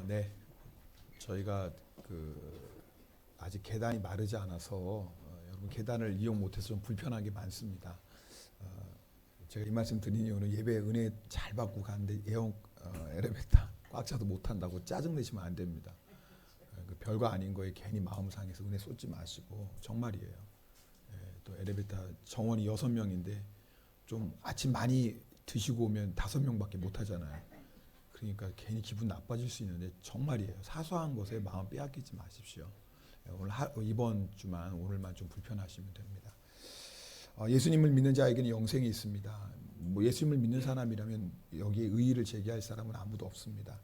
네. 저희가 아직 계단이 마르지 않아서 여러분 계단을 이용 못해서 좀 불편한 게 많습니다. 제가 이 말씀 드린 이유는 예배 은혜 잘 받고 가는데 엘리베이터 꽉 차도 못 탄다고 짜증 내시면 안 됩니다. 별거 아닌 거에 괜히 마음 상해서 은혜 쏟지 마시고 정말이에요. 또 엘리베이터 정원이 6명인데 좀 아침 많이 드시고 오면 5명밖에 못 하잖아요. 그러니까 괜히 기분 나빠질 수 있는데 정말이에요. 사소한 것에 마음 빼앗기지 마십시오. 오늘 이번 주만 오늘만 좀 불편하시면 됩니다. 예수님을 믿는 자에게는 영생이 있습니다. 예수님을 믿는 사람이라면 여기에 의의를 제기할 사람은 아무도 없습니다.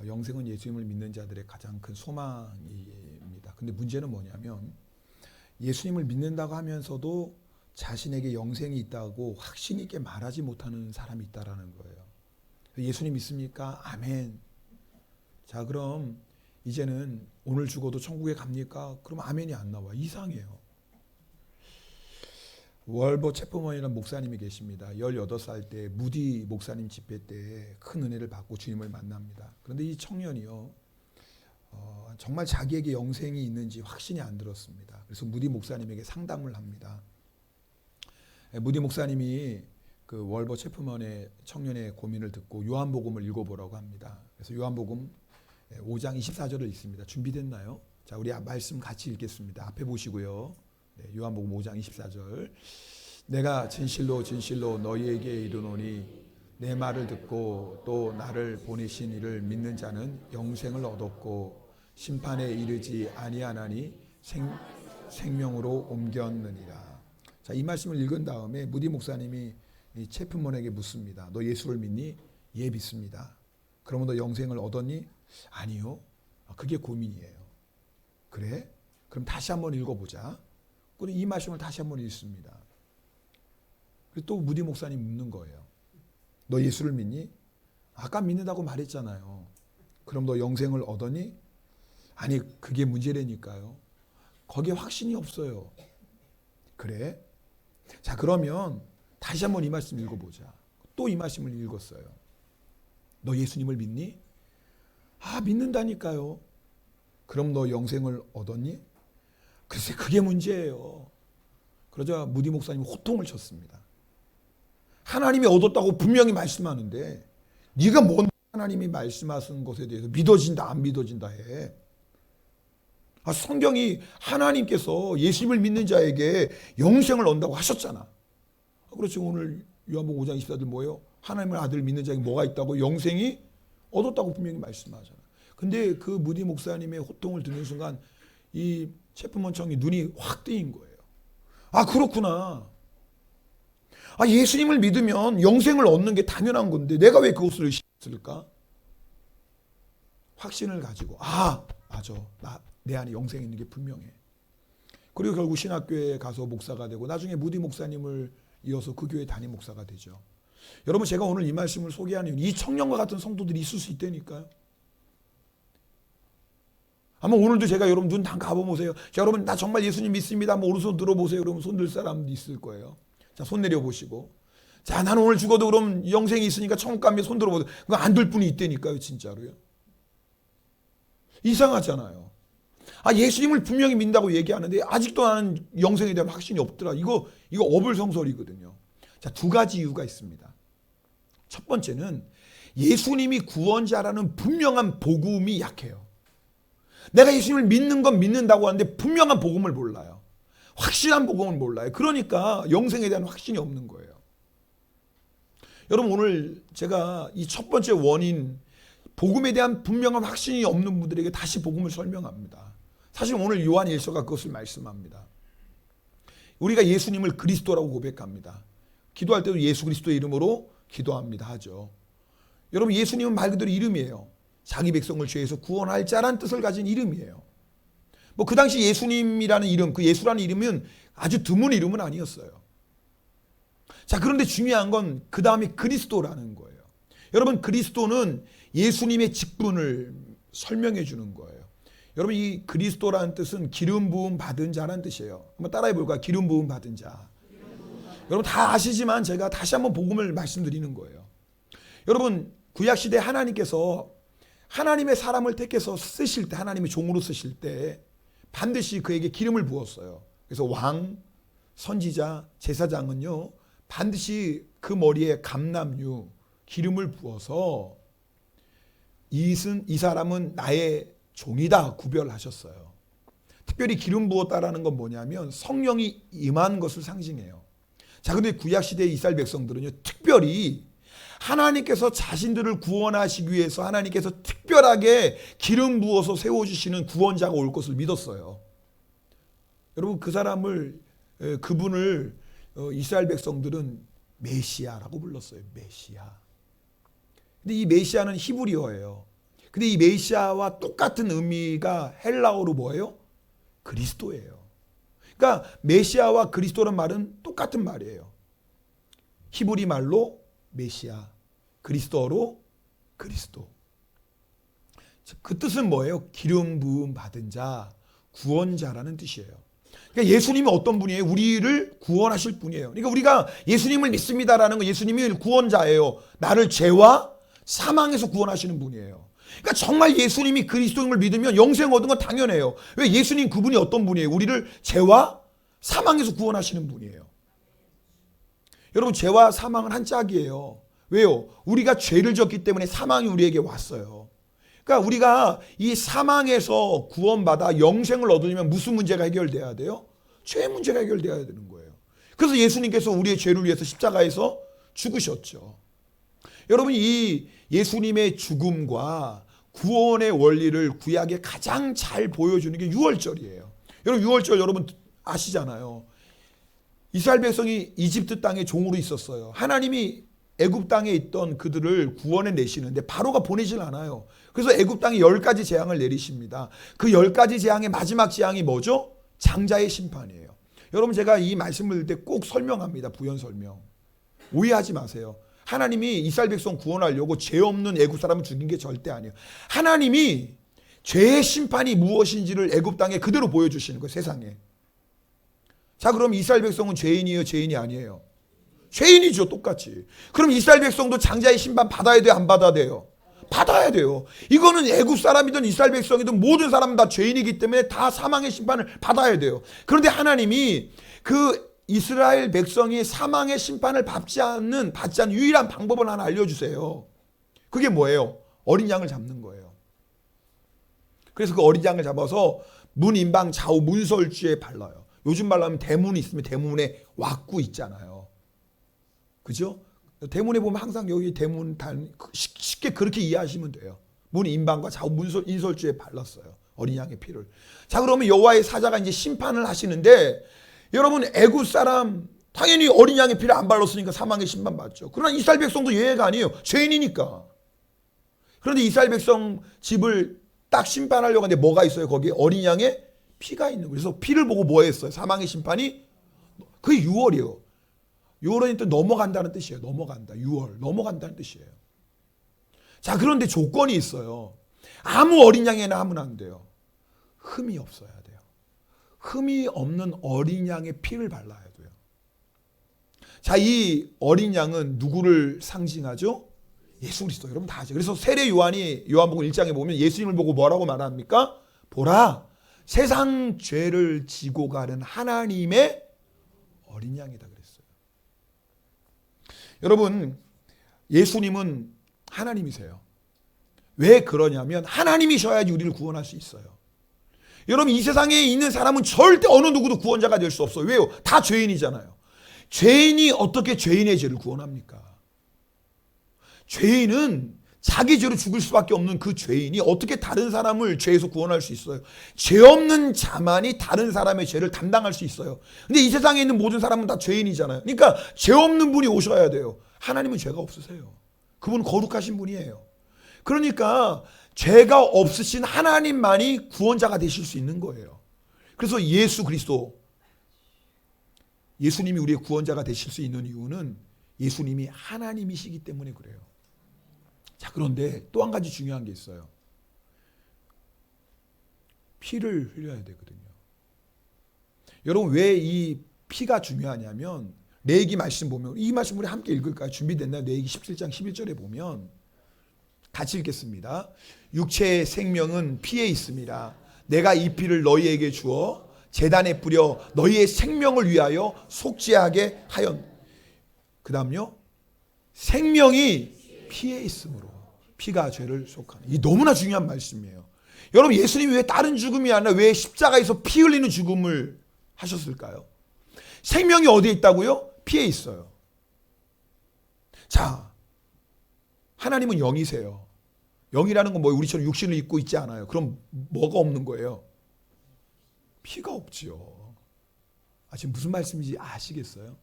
영생은 예수님을 믿는 자들의 가장 큰 소망입니다. 근데 문제는 뭐냐면 예수님을 믿는다고 하면서도 자신에게 영생이 있다고 확신 있게 말하지 못하는 사람이 있다라는 거예요. 예수님 믿습니까? 아멘. 자, 그럼 이제는 오늘 죽어도 천국에 갑니까? 그럼 아멘이 안 나와. 이상해요. 월버 체프먼이라는 목사님이 계십니다. 18살 때 무디 목사님 집회 때 큰 은혜를 받고 주님을 만납니다. 그런데 이 청년이요, 정말 자기에게 영생이 있는지 확신이 안 들었습니다. 그래서 무디 목사님에게 상담을 합니다. 무디 목사님이 그 월버 체프먼의 청년의 고민을 듣고 요한복음을 읽어보라고 합니다. 그래서 요한복음 5장 24절을 읽습니다. 준비됐나요? 자, 우리 말씀 같이 읽겠습니다. 앞에 보시고요. 요한복음 5장 24절. 내가 진실로 진실로 너희에게 이르노니 내 말을 듣고 또 나를 보내신 이를 믿는 자는 영생을 얻었고 심판에 이르지 아니하나니 생명으로 옮겼느니라. 자, 이 말씀을 읽은 다음에 무디 목사님이 이 체프먼에게 묻습니다. 너 예수를 믿니? 예, 믿습니다. 그러면 너 영생을 얻었니? 아니요. 그게 고민이에요. 그래? 그럼 다시 한번 읽어보자. 그리고 이 말씀을 다시 한번 읽습니다. 그리고 또 무디 목사님 묻는 거예요. 너 예수를 믿니? 아까 믿는다고 말했잖아요. 그럼 너 영생을 얻었니? 아니, 그게 문제라니까요. 거기에 확신이 없어요. 그래? 자, 그러면 다시 한번 이 말씀 읽어보자. 또 이 말씀을 읽었어요. 너 예수님을 믿니? 아, 믿는다니까요. 그럼 너 영생을 얻었니? 글쎄, 그게 문제예요. 그러자 무디 목사님이 호통을 쳤습니다. 하나님이 얻었다고 분명히 말씀하는데 네가 뭔 하나님이 말씀하신 것에 대해서 믿어진다 안 믿어진다 해. 성경이 하나님께서 예수님을 믿는 자에게 영생을 얻는다고 하셨잖아. 그렇죠. 오늘 요한복음 5장 24절 뭐예요? 하나님의 아들 믿는 자에게 뭐가 있다고? 영생이 얻었다고 분명히 말씀하잖아. 근데 그 무디 목사님의 호통을 듣는 순간 이 체프먼 청이 눈이 확 뜨인 거예요. 아, 그렇구나. 예수님을 믿으면 영생을 얻는 게 당연한 건데 내가 왜 그것을 의심했을까? 확신을 가지고 맞아. 내 안에 영생이 있는 게 분명해. 그리고 결국 신학교에 가서 목사가 되고 나중에 무디 목사님을 이어서 그 교회 담임 목사가 되죠. 여러분, 제가 오늘 이 말씀을 소개하는 이 청년과 같은 성도들이 있을 수 있다니까요. 아마 오늘도 제가 여러분 눈 다 감아보세요. 자, 여러분 나 정말 예수님 믿습니다. 한번 오른손 들어보세요. 여러분 손 들 사람도 있을 거예요. 자, 손 내려보시고. 자, 나는 오늘 죽어도 그럼 영생이 있으니까 천국 가면 손 들어보세요. 그거 안 들 분이 있다니까요. 진짜로요. 이상하잖아요. 예수님을 분명히 믿는다고 얘기하는데 아직도 나는 영생에 대한 확신이 없더라. 이거 어불성설이거든요. 자, 두 가지 이유가 있습니다. 첫 번째는 예수님이 구원자라는 분명한 복음이 약해요. 내가 예수님을 믿는 건 믿는다고 하는데 분명한 복음을 몰라요. 확실한 복음을 몰라요. 그러니까 영생에 대한 확신이 없는 거예요. 여러분, 오늘 제가 이 첫 번째 원인, 복음에 대한 분명한 확신이 없는 분들에게 다시 복음을 설명합니다. 사실 오늘 요한 1서가 그것을 말씀합니다. 우리가 예수님을 그리스도라고 고백합니다. 기도할 때도 예수 그리스도의 이름으로 기도합니다 하죠. 여러분, 예수님은 말 그대로 이름이에요. 자기 백성을 죄에서 구원할 자란 뜻을 가진 이름이에요. 그 당시 예수님이라는 이름, 그 예수라는 이름은 아주 드문 이름은 아니었어요. 자, 그런데 중요한 건 그 다음에 그리스도라는 거예요. 여러분, 그리스도는 예수님의 직분을 설명해 주는 거예요. 여러분, 이 그리스도라는 뜻은 기름 부음 받은 자라는 뜻이에요. 한번 따라해 볼까요? 기름 부음 받은 자. 여러분 다 아시지만 제가 다시 한번 복음을 말씀드리는 거예요. 여러분, 구약시대 하나님께서 하나님의 사람을 택해서 쓰실 때, 하나님의 종으로 쓰실 때 반드시 그에게 기름을 부었어요. 그래서 왕, 선지자, 제사장은요 반드시 그 머리에 감람유, 기름을 부어서 이 사람은 나의 종이다 구별하셨어요. 특별히 기름 부었다라는 건 뭐냐면 성령이 임한 것을 상징해요. 자, 근데 구약시대의 이스라엘 백성들은요 특별히 하나님께서 자신들을 구원하시기 위해서 하나님께서 특별하게 기름 부어서 세워주시는 구원자가 올 것을 믿었어요. 여러분 그분을 이스라엘 백성들은 메시아라고 불렀어요. 메시아. 근데 이 메시아는 히브리어예요. 근데 이 메시아와 똑같은 의미가 헬라어로 뭐예요? 그리스도예요. 그러니까 메시아와 그리스도란 말은 똑같은 말이에요. 히브리 말로 메시아, 그리스도어로 그리스도. 그 뜻은 뭐예요? 기름 부음 받은 자, 구원자라는 뜻이에요. 그러니까 예수님이 어떤 분이에요? 우리를 구원하실 분이에요. 그러니까 우리가 예수님을 믿습니다라는 건 예수님이 구원자예요. 나를 죄와 사망에서 구원하시는 분이에요. 그러니까 정말 예수님이 그리스도임을 믿으면 영생 얻은 건 당연해요. 왜? 예수님 그분이 어떤 분이에요? 우리를 죄와 사망에서 구원하시는 분이에요. 여러분 죄와 사망은 한 짝이에요. 왜요? 우리가 죄를 졌기 때문에 사망이 우리에게 왔어요. 그러니까 우리가 이 사망에서 구원받아 영생을 얻으려면 무슨 문제가 해결돼야 돼요? 죄 문제가 해결돼야 되는 거예요. 그래서 예수님께서 우리의 죄를 위해서 십자가에서 죽으셨죠. 여러분 이 예수님의 죽음과 구원의 원리를 구약에 가장 잘 보여주는 게 유월절이에요. 여러분 유월절 여러분 아시잖아요. 이스라엘 백성이 이집트 땅에 종으로 있었어요. 하나님이 애굽 땅에 있던 그들을 구원해 내시는데 바로가 보내질 않아요. 그래서 애굽 땅에 10가지 재앙을 내리십니다. 그 10가지 재앙의 마지막 재앙이 뭐죠? 장자의 심판이에요. 여러분 제가 이 말씀을 들 때 꼭 설명합니다. 부연 설명. 오해하지 마세요. 하나님이 이스라엘 백성 구원하려고 죄 없는 애굽 사람을 죽인 게 절대 아니에요. 하나님이 죄의 심판이 무엇인지를 애굽 땅에 그대로 보여주시는 거예요. 세상에. 자, 그럼 이스라엘 백성은 죄인이에요? 죄인이 아니에요? 죄인이죠. 똑같이. 그럼 이스라엘 백성도 장자의 심판 받아야 돼요? 안 받아야 돼요? 받아야 돼요. 이거는 애굽 사람이든 이스라엘 백성이든 모든 사람은 다 죄인이기 때문에 다 사망의 심판을 받아야 돼요. 그런데 하나님이 그 이스라엘 백성이 사망의 심판을 받지 않는 유일한 방법을 하나 알려주세요. 그게 뭐예요? 어린 양을 잡는 거예요. 그래서 그 어린 양을 잡아서 문 임방 좌우 문설주에 발라요. 요즘 말로 하면 대문이 있으면 대문에 왁구 있잖아요. 그죠? 대문에 보면 항상 여기 대문 쉽게 그렇게 이해하시면 돼요. 문 임방과 좌우 인설주에 발랐어요. 어린 양의 피를. 자, 그러면 여호와의 사자가 이제 심판을 하시는데 여러분 애굽 사람 당연히 어린 양의 피를 안 발랐으니까 사망의 심판 받죠. 그러나 이스라엘 백성도 예외가 아니에요. 죄인이니까. 그런데 이스라엘 백성 집을 딱 심판하려고 하는데 뭐가 있어요? 거기에 어린 양의 피가 있는 거예요. 그래서 피를 보고 뭐 했어요? 사망의 심판이? 그게 유월이에요. 유월은 또 넘어간다는 뜻이에요. 넘어간다. 유월. 넘어간다는 뜻이에요. 자, 그런데 조건이 있어요. 아무 어린 양에나 하면 안 돼요. 흠이 없어야 돼요. 흠이 없는 어린 양의 피를 발라야 돼요. 자, 이 어린 양은 누구를 상징하죠? 예수 그리스도. 여러분 다 아죠. 그래서 세례 요한이 요한복음 1장에 보면 예수님을 보고 뭐라고 말합니까? 보라, 세상 죄를 지고 가는 하나님의 어린 양이다 그랬어요. 여러분, 예수님은 하나님이세요. 왜 그러냐면 하나님이셔야지 우리를 구원할 수 있어요. 여러분, 이 세상에 있는 사람은 절대 어느 누구도 구원자가 될 수 없어요. 왜요? 다 죄인이잖아요. 죄인이 어떻게 죄인의 죄를 구원합니까? 죄인은 자기 죄로 죽을 수밖에 없는 그 죄인이 어떻게 다른 사람을 죄에서 구원할 수 있어요? 죄 없는 자만이 다른 사람의 죄를 담당할 수 있어요. 근데 이 세상에 있는 모든 사람은 다 죄인이잖아요. 그러니까 죄 없는 분이 오셔야 돼요. 하나님은 죄가 없으세요. 그분은 거룩하신 분이에요. 그러니까 죄가 없으신 하나님만이 구원자가 되실 수 있는 거예요. 그래서 예수 그리스도, 예수님이 우리의 구원자가 되실 수 있는 이유는 예수님이 하나님이시기 때문에 그래요. 자, 그런데 또 한 가지 중요한 게 있어요. 피를 흘려야 되거든요. 여러분, 왜 이 피가 중요하냐면 레위기 말씀 보면, 이 말씀 우리 함께 읽을까요? 준비됐나요? 레위기 17장 11절에 보면 같이 읽겠습니다. 육체의 생명은 피에 있습니다. 내가 이 피를 너희에게 주어 제단에 뿌려 너희의 생명을 위하여 속죄하게 하였. 그 다음요. 생명이 피에 있으므로 피가 죄를 속하는. 이 너무나 중요한 말씀이에요. 여러분 예수님이 왜 다른 죽음이 아니라 왜 십자가에서 피 흘리는 죽음을 하셨을까요? 생명이 어디에 있다고요? 피에 있어요. 자, 하나님은 영이세요. 영이라는 건 뭐 우리처럼 육신을 입고 있지 않아요. 그럼 뭐가 없는 거예요? 피가 없지요. 지금 무슨 말씀인지 아시겠어요?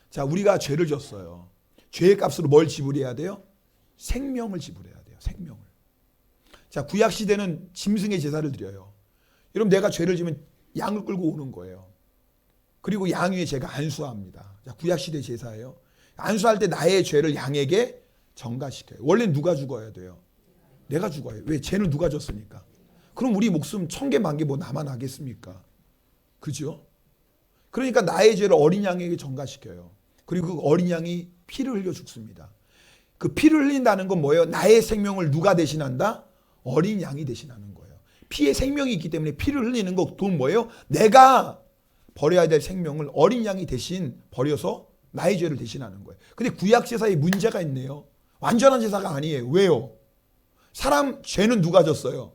자, 우리가 죄를 졌어요. 죄의 값으로 뭘 지불해야 돼요? 생명을 지불해야 돼요. 생명을. 자, 구약 시대는 짐승의 제사를 드려요. 여러분 내가 죄를 지면 양을 끌고 오는 거예요. 그리고 양 위에 제가 안수합니다. 자, 구약 시대 제사예요. 안수할 때 나의 죄를 양에게 전가시켜요. 원래 누가 죽어야 돼요? 내가 죽어요. 왜? 죄는 누가 졌으니까. 그럼 우리 목숨 1000개 10,000개 뭐 나만 하겠습니까? 그죠? 그러니까 나의 죄를 어린 양에게 전가시켜요. 그리고 그 어린 양이 피를 흘려 죽습니다. 그 피를 흘린다는 건 뭐예요? 나의 생명을 누가 대신한다? 어린 양이 대신하는 거예요. 피에 생명이 있기 때문에 피를 흘리는 거 돈 뭐예요? 내가 버려야 될 생명을 어린 양이 대신 버려서 나의 죄를 대신하는 거예요. 근데 구약 제사에 문제가 있네요. 완전한 제사가 아니에요. 왜요? 사람 죄는 누가 졌어요?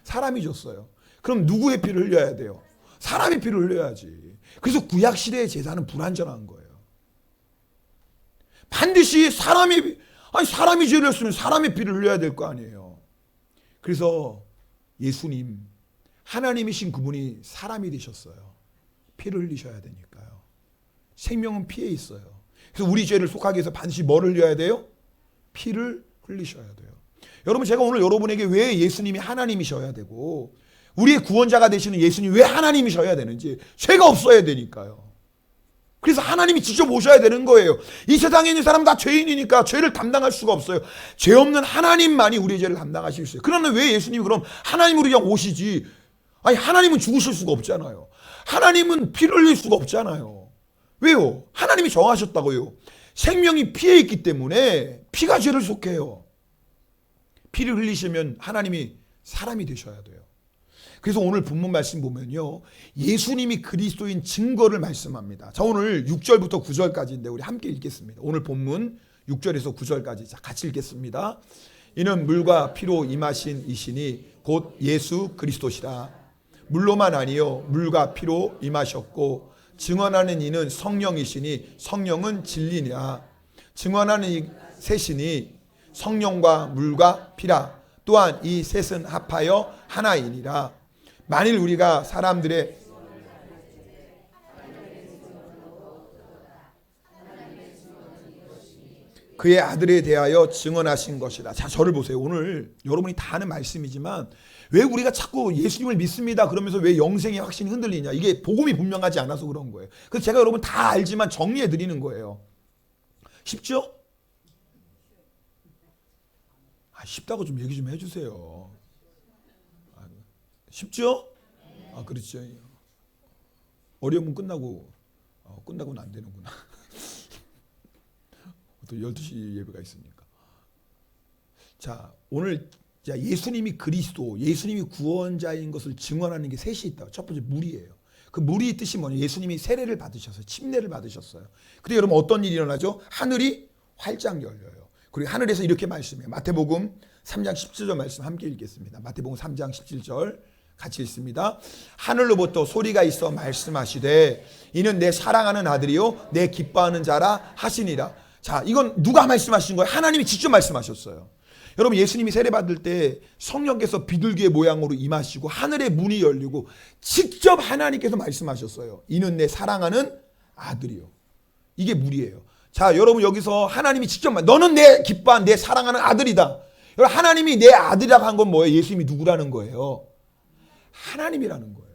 사람이 졌어요. 그럼 누구의 피를 흘려야 돼요? 사람의 피를 흘려야지. 그래서 구약 시대의 제사는 불완전한 거예요. 반드시 사람이 죄를 했으면 사람의 피를 흘려야 될 거 아니에요. 그래서 예수님, 하나님이신 그분이 사람이 되셨어요. 피를 흘리셔야 되니까요. 생명은 피에 있어요. 그래서 우리 죄를 속하기 위해서 반드시 뭐를 흘려야 돼요? 피를 흘리셔야 돼요. 여러분 제가 오늘 여러분에게 왜 예수님이 하나님이셔야 되고 우리의 구원자가 되시는 예수님이 왜 하나님이셔야 되는지, 죄가 없어야 되니까요. 그래서 하나님이 직접 오셔야 되는 거예요. 이 세상에 있는 사람 다 죄인이니까 죄를 담당할 수가 없어요. 죄 없는 하나님만이 우리의 죄를 담당하실 수 있어요. 그러나 왜 예수님이 그럼 하나님으로 그냥 오시지? 아니 하나님은 죽으실 수가 없잖아요. 하나님은 피를 흘릴 수가 없잖아요. 왜요? 하나님이 정하셨다고요. 생명이 피에 있기 때문에 피가 죄를 속해요. 피를 흘리시면 하나님이 사람이 되셔야 돼요. 그래서 오늘 본문 말씀 보면요, 예수님이 그리스도인 증거를 말씀합니다. 자, 오늘 6절부터 9절까지인데 우리 함께 읽겠습니다. 오늘 본문 6절에서 9절까지. 자, 같이 읽겠습니다. 이는 물과 피로 임하신 이시니 곧 예수 그리스도시라. 물로만 아니요 물과 피로 임하셨고 증언하는 이는 성령이시니 성령은 진리니라. 증언하는 이 셋이니 성령과 물과 피라. 또한 이 셋은 합하여 하나이니라. 만일 우리가 사람들의 그의 아들에 대하여 증언하신 것이라. 자, 저를 보세요. 오늘 여러분이 다 아는 말씀이지만 왜 우리가 자꾸 예수님을 믿습니다 그러면서 왜 영생의 확신이 흔들리냐? 이게 복음이 분명하지 않아서 그런 거예요. 그래서 제가 여러분 다 알지만 정리해 드리는 거예요. 쉽죠? 쉽다고 좀 얘기 좀 해주세요. 쉽죠? 그렇죠. 어려우면 끝나고는 안 되는구나. 또 12시 예배가 있으니까. 자, 오늘 예수님이 그리스도, 예수님이 구원자인 것을 증언하는 게 셋이 있다. 첫 번째 물이에요. 그 물이 뜻이 뭐냐? 예수님이 세례를 받으셨어요. 침례를 받으셨어요. 근데 여러분 어떤 일이 일어나죠? 하늘이 활짝 열려요. 그리고 하늘에서 이렇게 말씀해요. 마태복음 3장 17절 말씀 함께 읽겠습니다. 마태복음 3장 17절 같이 읽습니다. 하늘로부터 소리가 있어 말씀하시되 이는 내 사랑하는 아들이요 내 기뻐하는 자라 하시니라. 자, 이건 누가 말씀하신 거예요? 하나님이 직접 말씀하셨어요. 여러분 예수님이 세례 받을 때 성령께서 비둘기의 모양으로 임하시고 하늘의 문이 열리고 직접 하나님께서 말씀하셨어요. 이는 내 사랑하는 아들이요. 이게 물이에요. 자, 여러분 여기서 하나님이 직접 너는 내 기뻐한 내 사랑하는 아들이다. 여러분 하나님이 내 아들이라고 한 건 뭐예요? 예수님이 누구라는 거예요? 하나님이라는 거예요.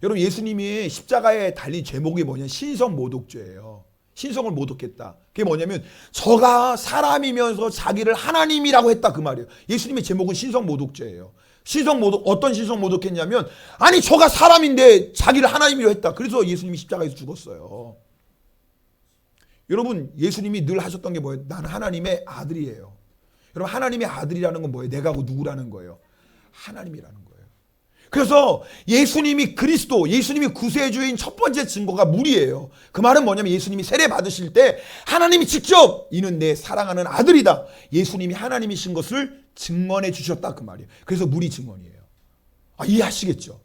여러분 예수님이 십자가에 달린 제목이 뭐냐면 신성모독죄예요. 신성을 모독했다. 그게 뭐냐면 저가 사람이면서 자기를 하나님이라고 했다 그 말이에요. 예수님의 제목은 신성모독죄예요. 신성모독, 어떤 신성모독했냐면 아니 저가 사람인데 자기를 하나님이라고 했다. 그래서 예수님이 십자가에서 죽었어요. 여러분 예수님이 늘 하셨던 게 뭐예요? 나는 하나님의 아들이에요. 여러분 하나님의 아들이라는 건 뭐예요? 내가 누구라는 거예요? 하나님이라는 거예요. 그래서 예수님이 그리스도, 예수님이 구세주인 첫 번째 증거가 물이에요. 그 말은 뭐냐면 예수님이 세례 받으실 때 하나님이 직접 이는 내 사랑하는 아들이다. 예수님이 하나님이신 것을 증언해 주셨다 그 말이에요. 그래서 물이 증언이에요. 이해하시겠죠?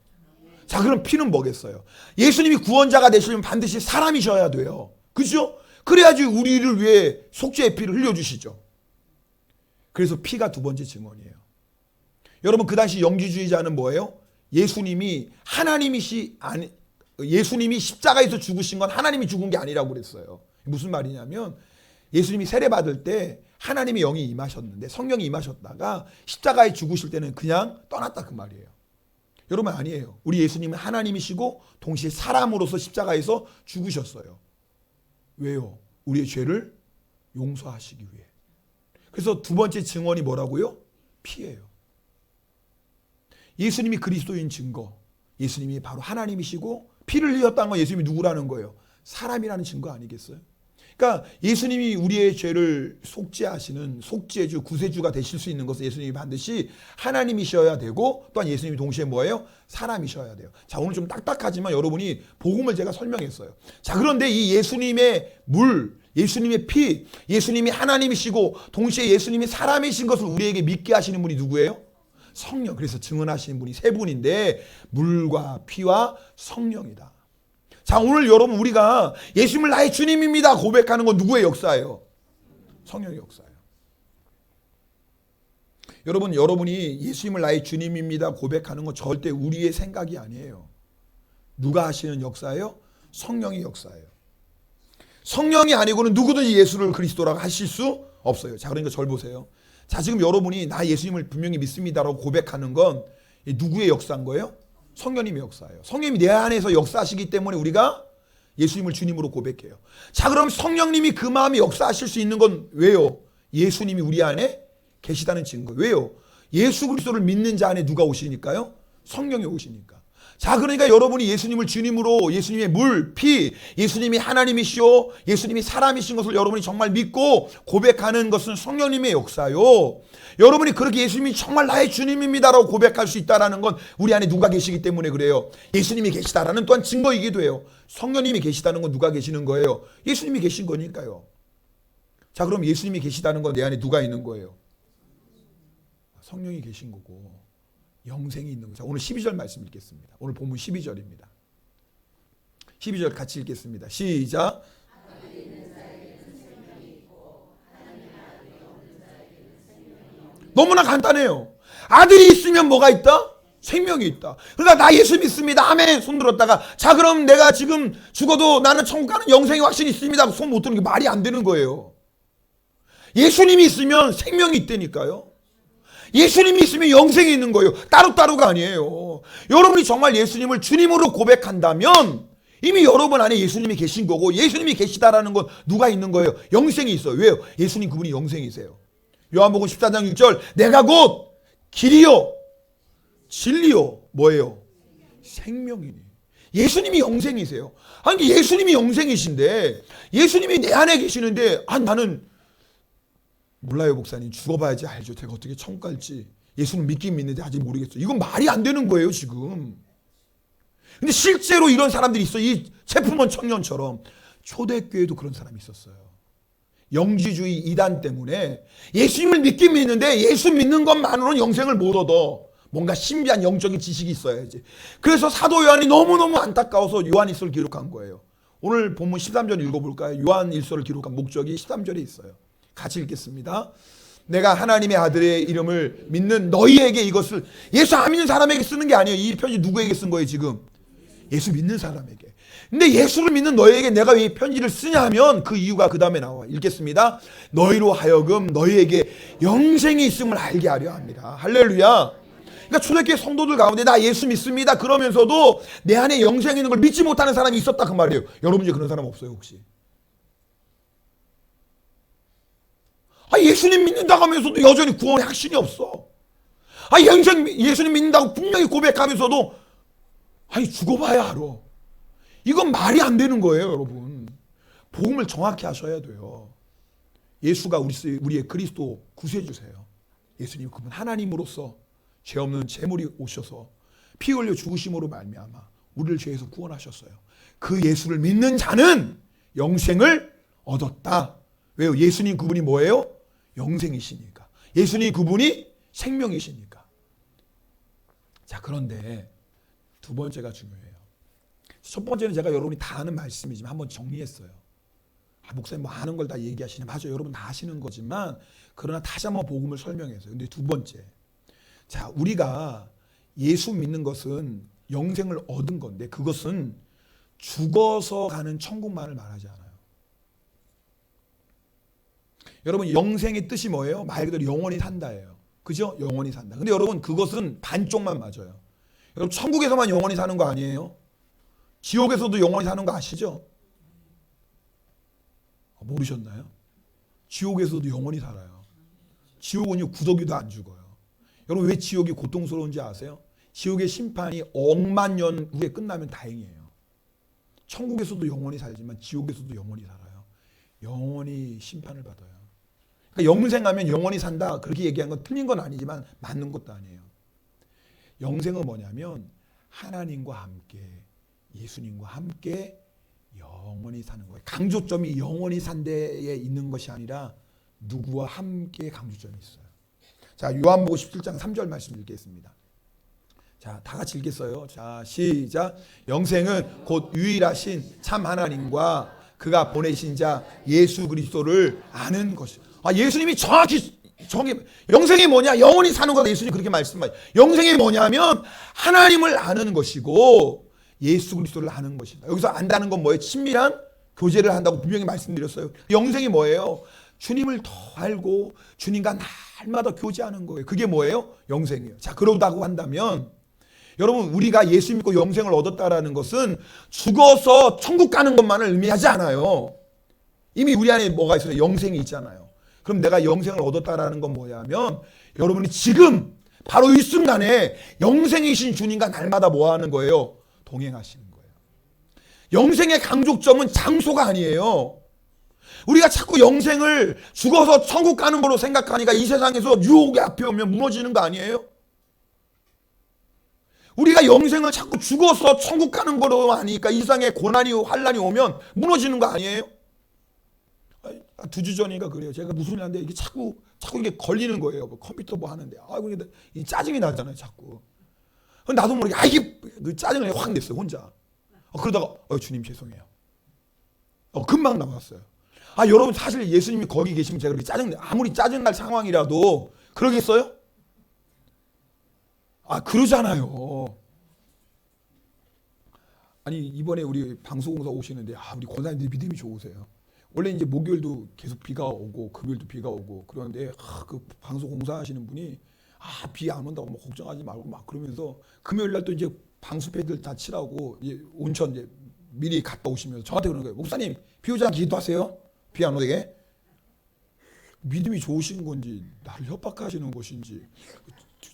자, 그럼 피는 뭐겠어요? 예수님이 구원자가 되시려면 반드시 사람이셔야 돼요. 그죠? 그래야지 우리를 위해 속죄의 피를 흘려주시죠. 그래서 피가 두 번째 증언이에요. 여러분 그 당시 영지주의자는 뭐예요? 예수님이 예수님이 십자가에서 죽으신 건 하나님이 죽은 게 아니라고 그랬어요. 무슨 말이냐면 예수님이 세례 받을 때 하나님의 영이 임하셨는데 성령이 임하셨다가 십자가에 죽으실 때는 그냥 떠났다 그 말이에요. 여러분 아니에요. 우리 예수님은 하나님이시고 동시에 사람으로서 십자가에서 죽으셨어요. 왜요? 우리의 죄를 용서하시기 위해. 그래서 두 번째 증언이 뭐라고요? 피예요. 예수님이 그리스도인 증거, 예수님이 바로 하나님이시고 피를 흘렸다는 건 예수님이 누구라는 거예요? 사람이라는 증거 아니겠어요? 그러니까 예수님이 우리의 죄를 속죄하시는 속죄주, 구세주가 되실 수 있는 것은 예수님이 반드시 하나님이셔야 되고 또한 예수님이 동시에 뭐예요? 사람이셔야 돼요. 자, 오늘 좀 딱딱하지만 여러분이 복음을 제가 설명했어요. 자, 그런데 이 예수님의 물, 예수님의 피, 예수님이 하나님이시고 동시에 예수님이 사람이신 것을 우리에게 믿게 하시는 분이 누구예요? 성령. 그래서 증언하시는 분이 세 분인데 물과 피와 성령이다. 자, 오늘 여러분 우리가 예수님을 나의 주님입니다 고백하는 건 누구의 역사예요? 성령의 역사예요. 여러분이 예수님을 나의 주님입니다 고백하는 건 절대 우리의 생각이 아니에요. 누가 하시는 역사예요? 성령의 역사예요. 성령이 아니고는 누구든지 예수를 그리스도라고 하실 수 없어요. 자, 그러니까 절 보세요. 자, 지금 여러분이 나 예수님을 분명히 믿습니다라고 고백하는 건 누구의 역사인 거예요? 성령님의 역사예요. 성령님이 내 안에서 역사하시기 때문에 우리가 예수님을 주님으로 고백해요. 자, 그럼 성령님이 그 마음에 역사하실 수 있는 건 왜요? 예수님이 우리 안에 계시다는 증거. 왜요? 예수 그리스도를 믿는 자 안에 누가 오시니까요? 성령이 오시니까. 자, 그러니까 여러분이 예수님을 주님으로, 예수님의 물, 피, 예수님이 하나님이시오, 예수님이 사람이신 것을 여러분이 정말 믿고 고백하는 것은 성령님의 역사요. 여러분이 그렇게 예수님이 정말 나의 주님입니다라고 고백할 수 있다는 건 우리 안에 누가 계시기 때문에 그래요. 예수님이 계시다라는 또한 증거이기도 해요. 성령님이 계시다는 건 누가 계시는 거예요? 예수님이 계신 거니까요. 자, 그럼 예수님이 계시다는 건 내 안에 누가 있는 거예요? 성령이 계신 거고 영생이 있는 거죠. 오늘 12절 말씀 읽겠습니다. 오늘 본문 12절입니다. 12절 같이 읽겠습니다. 시작. 너무나 간단해요. 아들이 있으면 뭐가 있다? 생명이 있다. 그러니까 나 예수 믿습니다. 아멘. 손 들었다가 자, 그럼 내가 지금 죽어도 나는 천국 가는 영생의 확신이 있습니다. 손 못 드는 게 말이 안 되는 거예요. 예수님이 있으면 생명이 있다니까요. 예수님이 있으면 영생이 있는 거예요. 따로따로가 아니에요. 여러분이 정말 예수님을 주님으로 고백한다면 이미 여러분 안에 예수님이 계신 거고 예수님이 계시다라는 건 누가 있는 거예요? 영생이 있어요. 왜요? 예수님 그분이 영생이세요. 요한복음 14장 6절 내가 곧 길이요 진리요 뭐예요? 생명이니. 예수님이 영생이세요. 아니 예수님이 영생이신데 예수님이 내 안에 계시는데 나는 몰라요 목사님. 죽어봐야지 알죠. 제가 어떻게 천국 갈지. 예수는 믿긴 믿는데 아직 모르겠어요. 이건 말이 안 되는 거예요 지금. 근데 실제로 이런 사람들이 있어요. 이 체프먼 청년처럼. 초대교회도 그런 사람이 있었어요. 영지주의 이단 때문에 예수님을 믿긴 믿는데 예수 믿는 것만으로는 영생을 못 얻어. 뭔가 신비한 영적인 지식이 있어야지. 그래서 사도 요한이 너무너무 안타까워서 요한일서를 기록한 거예요. 오늘 본문 13절 읽어볼까요? 요한일서를 기록한 목적이 13절에 있어요. 같이 읽겠습니다. 내가 하나님의 아들의 이름을 믿는 너희에게 이것을 예수 안 믿는 사람에게 쓰는 게 아니에요. 이 편지 누구에게 쓴 거예요 지금? 예수 믿는 사람에게. 근데 예수를 믿는 너희에게 내가 왜 이 편지를 쓰냐 하면 그 이유가 그 다음에 나와. 읽겠습니다. 너희로 하여금 너희에게 영생이 있음을 알게 하려 합니다. 할렐루야. 그러니까 초대교회 성도들 가운데 나 예수 믿습니다 그러면서도 내 안에 영생이 있는 걸 믿지 못하는 사람이 있었다 그 말이에요. 여러분 중에 그런 사람 없어요 혹시? 예수님 믿는다고 하면서도 여전히 구원의 확신이 없어. 예수님 믿는다고 분명히 고백하면서도 죽어봐야 알아. 이건 말이 안 되는 거예요 여러분. 복음을 정확히 하셔야 돼요. 예수가 우리의 그리스도 구세주세요. 예수님 그분 하나님으로서 죄 없는 제물이 오셔서 피 흘려 죽으심으로 말미암아 우리를 죄에서 구원하셨어요. 그 예수를 믿는 자는 영생을 얻었다. 왜요? 예수님 그분이 뭐예요? 영생이시니까. 예수님 그분이 생명이시니까. 자, 그런데 두 번째가 중요해요. 첫 번째는 제가 여러분이 다 아는 말씀이지만 한번 정리했어요. 목사님 뭐 아는 걸 다 얘기하시네. 맞아요. 여러분 다 아시는 거지만 그러나 다시 한번 복음을 설명해서요. 근데 두 번째. 자, 우리가 예수 믿는 것은 영생을 얻은 건데 그것은 죽어서 가는 천국만을 말하지 않아요. 여러분 영생의 뜻이 뭐예요? 말 그대로 영원히 산다예요. 그죠? 영원히 산다. 근데 여러분 그것은 반쪽만 맞아요. 여러분 천국에서만 영원히 사는 거 아니에요? 지옥에서도 영원히 사는 거 아시죠? 모르셨나요? 지옥에서도 영원히 살아요. 지옥은요 구더기도 안 죽어요. 여러분 왜 지옥이 고통스러운지 아세요? 지옥의 심판이 억만 년 후에 끝나면 다행이에요. 천국에서도 영원히 살지만 지옥에서도 영원히 살아요. 영원히 심판을 받아요. 그러니까 영생하면 영원히 산다 그렇게 얘기한 건 틀린 건 아니지만 맞는 것도 아니에요. 영생은 뭐냐면 하나님과 함께 예수님과 함께 영원히 사는 거예요. 강조점이 영원히 산데에 있는 것이 아니라 누구와 함께 강조점이 있어요. 자, 요한복음 17장 3절 말씀 읽겠습니다. 자, 다 같이 읽겠어요. 자, 시작. 영생은 곧 유일하신 참 하나님과 그가 보내신 자 예수 그리스도를 아는 것이. 예수님이 정확히 영생이 뭐냐? 영원히 사는 거다. 예수님이 그렇게 말씀하셔요. 영생이 뭐냐면 하나님을 아는 것이고 예수 그리스도를 아는 것이다. 여기서 안다는 건 뭐예요? 친밀한 교제를 한다고 분명히 말씀드렸어요. 영생이 뭐예요? 주님을 더 알고 주님과 날마다 교제하는 거예요. 그게 뭐예요? 영생이에요. 자, 그러다고 한다면 여러분 우리가 예수 믿고 영생을 얻었다라는 것은 죽어서 천국 가는 것만을 의미하지 않아요. 이미 우리 안에 뭐가 있어요? 영생이 있잖아요. 그럼 내가 영생을 얻었다라는 건 뭐냐면 여러분이 지금 바로 이 순간에 영생이신 주님과 날마다 뭐 하는 거예요? 동행하시는 거예요. 영생의 강조점은 장소가 아니에요. 우리가 자꾸 영생을 죽어서 천국 가는 걸로 생각하니까 이 세상에서 유혹이 앞에 오면 무너지는 거 아니에요? 우리가 영생을 자꾸 죽어서 천국 가는 걸로 하니까 이 세상에 고난이 환난이 오면 무너지는 거 아니에요? 2주 전인가 그래요. 제가 무슨 일 하는데 이게 자꾸 이게 걸리는 거예요. 컴퓨터 뭐 하는데 이 짜증이 나잖아요. 자꾸. 나도 모르게 이게 짜증이 확 냈어요. 혼자. 그러다가 주님 죄송해요. 금방 나왔어요. 여러분 사실 예수님이 거기 계시면 제가 그렇게 아무리 짜증날 상황이라도 그러겠어요? 그러잖아요. 아니 이번에 우리 방송공사 오시는데 우리 권사님들이 믿음이 좋으세요. 원래 이제 목요일도 계속 비가 오고 금요일도 비가 오고 그러는데 그 방송공사 하시는 분이 비 안 온다고 뭐 걱정하지 말고 막 그러면서 금요일 날 또 이제 방수패들 다 칠하고 온천 이제 미리 갔다 오시면서 저한테 그러는 거예요. 목사님 비 오지 않게 기도하세요. 비 안 오게. 믿음이 좋으신 건지 나를 협박하시는 것인지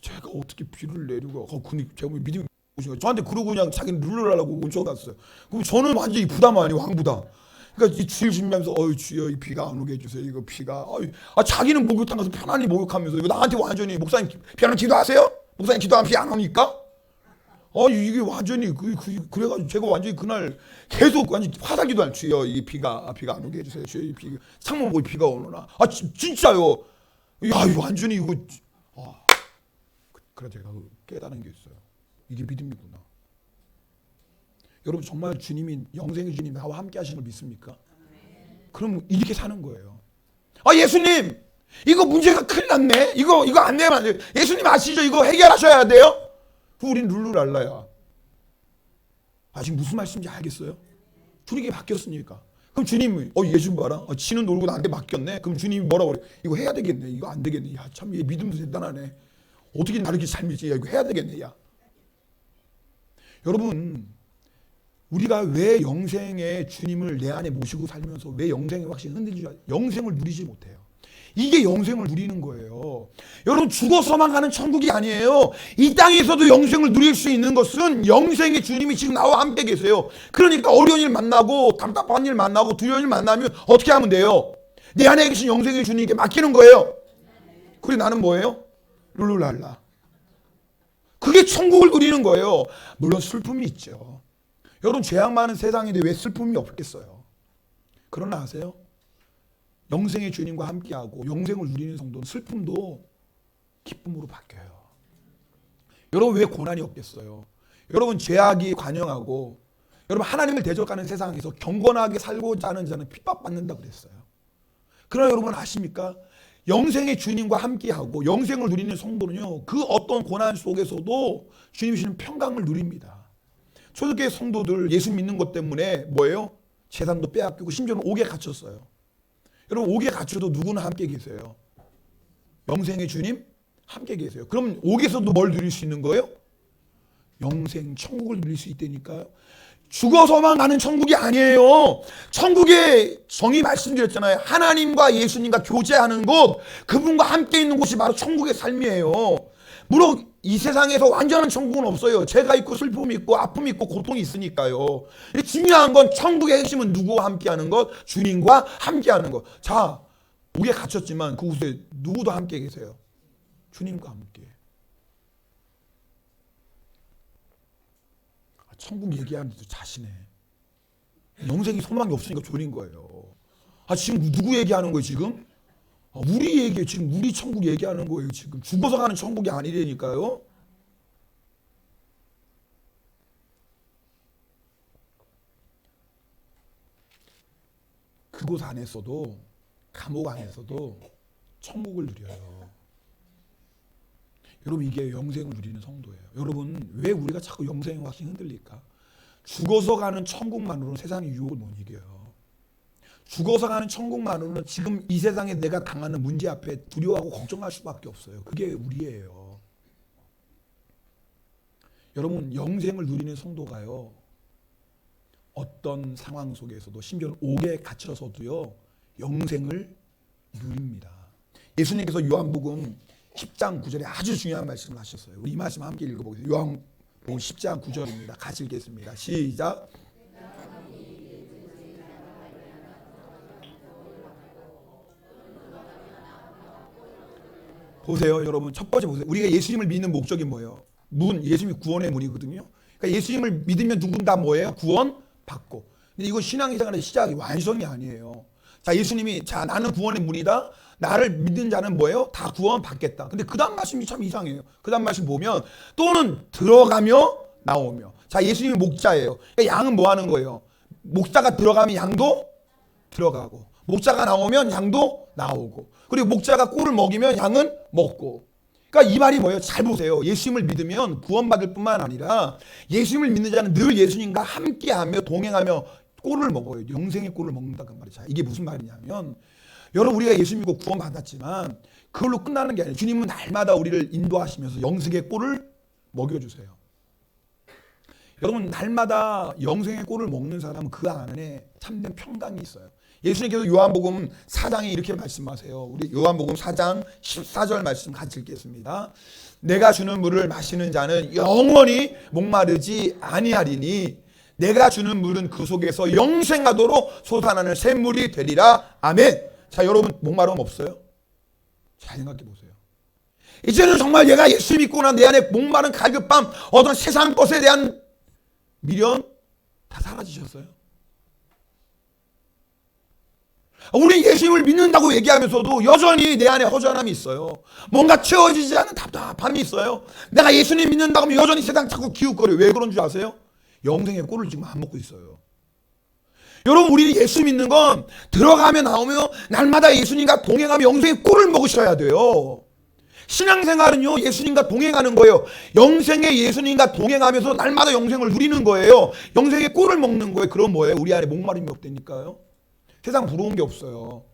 제가 어떻게 비를 내리고 제가 믿음이 좋으신 거예요. 저한테 그러고 그냥 자기는 룰을 하려고 온천 갔어요. 그럼 저는 완전히 부담 아니에요. 왕부담. 그러니까 이 주일 준비하면서 주여 이 비가 안 오게 해주세요. 이거 비가 자기는 목욕탕 가서 편안히 목욕하면서 이거 나한테 완전히 목사님 비 안 오면 기도하세요? 목사님 기도하면 비 안 옵니까? 이게 완전히 그래가지고 제가 완전히 그날 계속 완전히 화살기도 안 주여 이 비가 안 오게 해주세요. 주여 이 비 창문 보고 비가 오나? 진짜요? 이거 완전히 이거 그래 제가 깨달은 게 있어요. 이게 믿음이구나. 여러분 정말 주님이 영생의 주님이 나와 함께 하시는 걸 믿습니까? 그럼 이렇게 사는 거예요. 예수님 이거 문제가 큰일 났네. 이거 안 되면 안 돼요. 예수님 아시죠? 이거 해결하셔야 돼요. 우린 룰루랄라야. 지금 무슨 말씀인지 알겠어요? 주님이 바뀌었으니까. 그럼 주님이 예수 봐라. 지는 놀고 나한테 맡겼네. 그럼 주님이 뭐라고 그래? 이거 해야 되겠네. 이거 안 되겠네. 참 얘 믿음도 대단하네. 어떻게 나를 이렇게 잘 믿지? 이거 해야 되겠네. 여러분 우리가 왜 영생의 주님을 내 안에 모시고 살면서 왜 영생의 확신이 흔들리지 않아요? 영생을 누리지 못해요. 이게 영생을 누리는 거예요. 여러분 죽어서만 가는 천국이 아니에요. 이 땅에서도 영생을 누릴 수 있는 것은 영생의 주님이 지금 나와 함께 계세요. 그러니까 어려운 일 만나고 답답한 일 만나고 두려운 일 만나면 어떻게 하면 돼요? 내 안에 계신 영생의 주님께 맡기는 거예요. 그리고 나는 뭐예요? 룰루랄라. 그게 천국을 누리는 거예요. 물론 슬픔이 있죠. 여러분, 죄악 많은 세상인데 왜 슬픔이 없겠어요? 그러나 아세요? 영생의 주님과 함께하고 영생을 누리는 성도는 슬픔도 기쁨으로 바뀌어요. 여러분, 왜 고난이 없겠어요? 여러분, 죄악이 관영하고 여러분, 하나님을 대적하는 세상에서 경건하게 살고자 하는 자는 핍박받는다고 그랬어요. 그러나 여러분 아십니까? 영생의 주님과 함께하고 영생을 누리는 성도는요, 그 어떤 고난 속에서도 주님 주시는 평강을 누립니다. 초대교회 성도들 예수 믿는 것 때문에 뭐예요? 재산도 빼앗기고 심지어는 옥에 갇혔어요. 여러분, 옥에 갇혀도 누구는 함께 계세요? 영생의 주님 함께 계세요. 그럼 옥에서도 뭘 누릴 수 있는 거예요? 영생, 천국을 누릴 수 있다니까요. 죽어서만 가는 천국이 아니에요. 천국의 정의 말씀드렸잖아요. 하나님과 예수님과 교제하는 곳, 그분과 함께 있는 곳이 바로 천국의 삶이에요. 물론 이 세상에서 완전한 천국은 없어요. 죄가 있고 슬픔이 있고 아픔이 있고 고통이 있으니까요. 중요한 건 천국의 핵심은 누구와 함께하는 것? 주님과 함께하는 것. 자, 옥에 갇혔지만 그곳에 누구도 함께 계세요. 주님과 함께. 천국 얘기하는데도 자신해. 영생이 소망이 없으니까 졸인 거예요. 지금 누구 얘기하는 거예요, 지금? 우리 얘기해. 지금 우리 천국 얘기하는 거예요, 지금. 죽어서 가는 천국이 아니라니까요. 그곳 안에서도, 감옥 안에서도 천국을 누려요. 여러분, 이게 영생을 누리는 성도예요. 여러분, 왜 우리가 자꾸 영생의 확신이 흔들릴까? 죽어서 가는 천국만으로는 세상의 유혹을 못 이겨요. 죽어서 가는 천국만으로는 지금 이 세상에 내가 당하는 문제 앞에 두려워하고 걱정할 수밖에 없어요. 그게 우리예요. 여러분, 영생을 누리는 성도가요, 어떤 상황 속에서도, 심지어는 옥에 갇혀서도요, 영생을 누립니다. 예수님께서 요한복음 10장 9절에 아주 중요한 말씀을 하셨어요. 우리 이 말씀 함께 읽어보겠습니다. 요한복음 10장 9절입니다. 같이 읽겠습니다. 시작. 보세요, 여러분. 첫 번째 보세요. 우리가 예수님을 믿는 목적이 뭐예요? 문, 예수님이 구원의 문이거든요. 그러니까 예수님을 믿으면 누군 다 뭐예요? 구원 받고. 근데 이건 신앙생활의 시작이, 완성이 아니에요. 자, 예수님이, 자, 나는 구원의 문이다. 나를 믿는 자는 뭐예요? 다 구원 받겠다. 근데 그 다음 말씀이 참 이상해요. 그 다음 말씀 보면 또는 들어가며 나오며. 자, 예수님이 목자예요. 그러니까 양은 뭐 하는 거예요? 목자가 들어가면 양도 들어가고, 목자가 나오면 양도 나오고, 그리고 목자가 꿀을 먹이면 양은 먹고. 그러니까 이 말이 뭐예요? 잘 보세요. 예수님을 믿으면 구원받을 뿐만 아니라 예수님을 믿는 자는 늘 예수님과 함께하며 동행하며 꿀을 먹어요. 영생의 꿀을 먹는다는 말이죠. 이게 무슨 말이냐면, 여러분, 우리가 예수 믿고 구원받았지만 그걸로 끝나는 게 아니에요. 주님은 날마다 우리를 인도하시면서 영생의 꿀을 먹여주세요. 여러분, 날마다 영생의 꿀을 먹는 사람은 그 안에 참된 평강이 있어요. 예수님께서 요한복음 4장에 이렇게 말씀하세요. 우리 요한복음 4장 14절 말씀 같이 읽겠습니다. 내가 주는 물을 마시는 자는 영원히 목마르지 아니하리니 내가 주는 물은 그 속에서 영생하도록 솟아나는 샘물이 되리라. 아멘. 자, 여러분, 목마름 없어요? 잘 생각해 보세요. 이제는 정말 얘가 예수 믿고 난 내 안에 목마른 갈급함, 어떤 세상 것에 대한 미련 다 사라지셨어요? 우리 예수님을 믿는다고 얘기하면서도 여전히 내 안에 허전함이 있어요. 뭔가 채워지지 않은 답답함이 있어요. 내가 예수님 믿는다고 하면 여전히 세상 자꾸 기웃거려요. 왜 그런 줄 아세요? 영생의 꿀을 지금 안 먹고 있어요. 여러분, 우리 예수 믿는 건 들어가며 나오며 날마다 예수님과 동행하며 영생의 꿀을 먹으셔야 돼요. 신앙생활은요, 예수님과 동행하는 거예요. 영생의 예수님과 동행하면서 날마다 영생을 누리는 거예요. 영생의 꿀을 먹는 거예요. 그럼 뭐예요? 우리 안에 목마름이 없다니까요. 세상 부러운 게 없어요.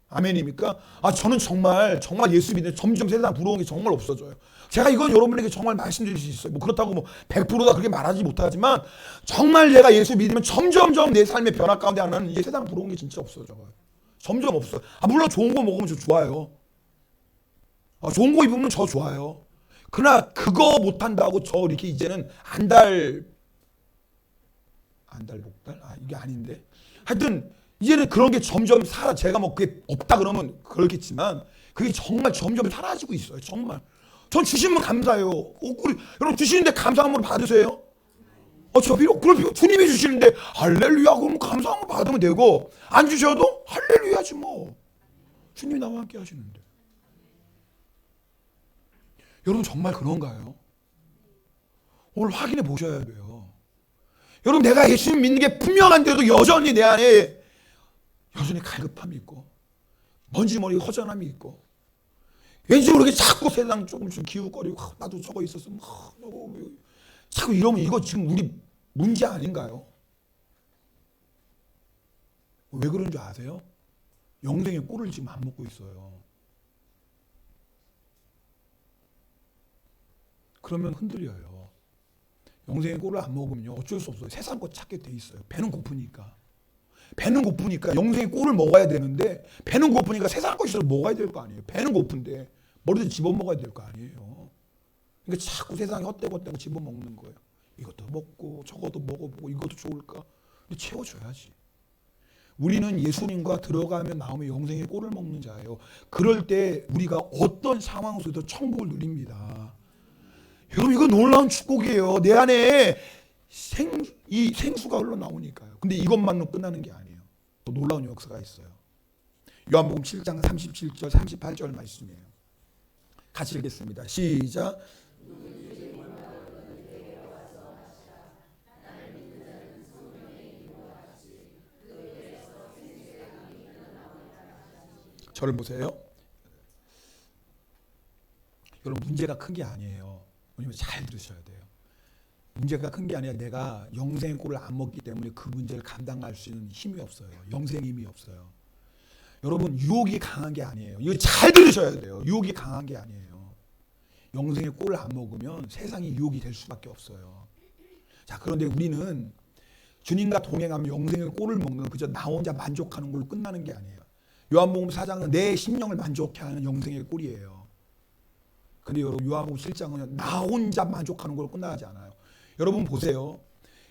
아멘입니까? 저는 정말 예수 믿는 점점 세상 부러운 게 정말 없어져요. 제가 이건 여러분에게 정말 말씀드릴 수 있어요. 뭐 그렇다고 100%다 그렇게 말하지 못하지만 정말 내가 예수 믿으면 점점점 내 삶의 변화 가운데 하나는 이제 세상 부러운 게 진짜 없어져요. 점점 없어요. 물론 좋은 거 먹으면 저 좋아요. 좋은 거 입으면 저 좋아요. 그러나 그거 못한다고 저 이렇게 이제는 안달 목달? 이게 아닌데. 하여튼 이제는 그런 게 점점 제가 뭐 그게 없다 그러면 그렇겠지만 그게 정말 점점 사라지고 있어요. 정말. 전 주시면 감사해요. 여러분 주시는데 감사 한번 받으세요. 저 필요, 그럴 필요, 주님이 주시는데 할렐루야 그러면 감사 한번 받으면 되고 안 주셔도 할렐루야지 뭐. 주님이 나와 함께 하시는데. 여러분 정말 그런가요? 오늘 확인해 보셔야 돼요. 여러분 내가 예수님 믿는 게 분명한데도 여전히 내 안에 여전히 갈급함이 있고 먼지 머리 허전함이 있고 왠지 모르게 자꾸 세상 조금씩 기웃거리고 나도 저거 있었으면 자꾸 이러면 이거 지금 우리 문제 아닌가요? 왜 그런 줄 아세요? 영생의 꼴을 지금 안 먹고 있어요. 그러면 흔들려요. 영생의 꼴을 안 먹으면요 어쩔 수 없어요. 세상 거 찾게 돼 있어요. 배는 고프니까. 배는 고프니까 영생의 꼴을 먹어야 되는데 배는 고프니까 세상 거 있어서 먹어야 될 거 아니에요. 배는 고픈데 머리도 집어먹어야 될 거 아니에요. 그러니까 자꾸 세상에 헛되고 집어먹는 거예요. 이것도 먹고 저것도 먹어보고 이것도 좋을까? 근데 채워줘야지. 우리는 예수님과 들어가면 나오면 영생의 꼴을 먹는 자예요. 그럴 때 우리가 어떤 상황 속에서 천국을 누립니다. 여러분 이거 놀라운 축복이에요. 내 안에 이 생수가 흘러나오니까요. 근데 이것만으로 끝나는 게 아니에요. 또 놀라운 역사가 있어요. 요한복음 7장 37절 38절 말씀이에요. 같이 읽겠습니다. 시작. 저를 보세요. 여러분 문제가 큰 게 아니에요. 왜냐면 잘 들으셔야 돼요. 문제가 큰 게 아니라 내가 영생의 꼴을 안 먹기 때문에 그 문제를 감당할 수 있는 힘이 없어요. 영생의 힘이 없어요. 여러분 유혹이 강한 게 아니에요. 이거 잘 들으셔야 돼요. 유혹이 강한 게 아니에요. 영생의 꼴을 안 먹으면 세상이 유혹이 될 수밖에 없어요. 자, 그런데 우리는 주님과 동행하면 영생의 꼴을 먹는 그저 나 혼자 만족하는 걸로 끝나는 게 아니에요. 요한복음 4장은 내 심령을 만족해 하는 영생의 꼴이에요. 근데 여러분 요한복음 7장은 나 혼자 만족하는 걸로 끝나지 않아요. 여러분 보세요.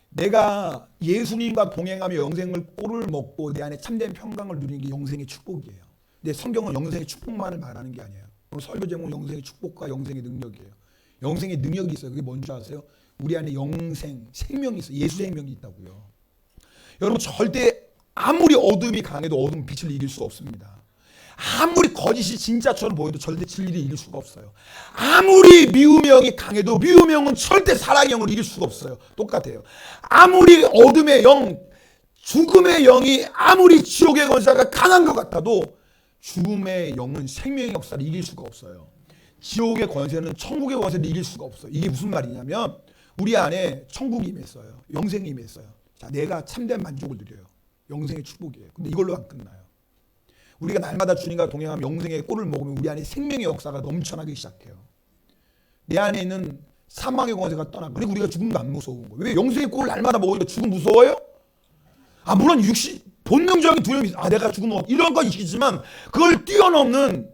내가 예수님과 동행하며 영생의 꼴을 먹고 내 안에 참된 평강을 누리는 게 영생의 축복이에요. 근데 성경은 영생의 축복만을 말하는 게 아니에요. 설교 제목은 영생의 축복과 영생의 능력이에요. 영생의 능력이 있어요. 그게 뭔지 아세요? 우리 안에 영생, 생명이 있어요. 예수 생명이 있다고요. 여러분 절대 아무리 어둠이 강해도 어둠 빛을 이길 수 없습니다. 아무리 거짓이 진짜처럼 보여도 절대 진리를 이길 수가 없어요. 아무리 미움의 영이 강해도 미움의 영은 절대 사랑의 영을 이길 수가 없어요. 똑같아요. 아무리 어둠의 영, 죽음의 영이 아무리 지옥의 권세가 강한 것 같아도 죽음의 영은 생명의 역사를 이길 수가 없어요. 지옥의 권세는 천국의 권세를 이길 수가 없어요. 이게 무슨 말이냐면 우리 안에 천국이 임했어요. 영생이 임했어요. 자, 내가 참된 만족을 누려요. 영생의 축복이에요. 근데 이걸로 안 끝나요. 우리가 날마다 주님과 동행하면 영생의 꼴을 먹으면 우리 안에 생명의 역사가 넘쳐나기 시작해요. 내 안에 있는 사망의 권세가 떠나고 그리고 우리가 죽음도 안 무서운 거예요. 왜? 영생의 꼴을 날마다 먹으니까 죽음 무서워요? 물론 본능적인 두려움이 있어요. 내가 죽으면 이런 건 있겠지만 그걸 뛰어넘는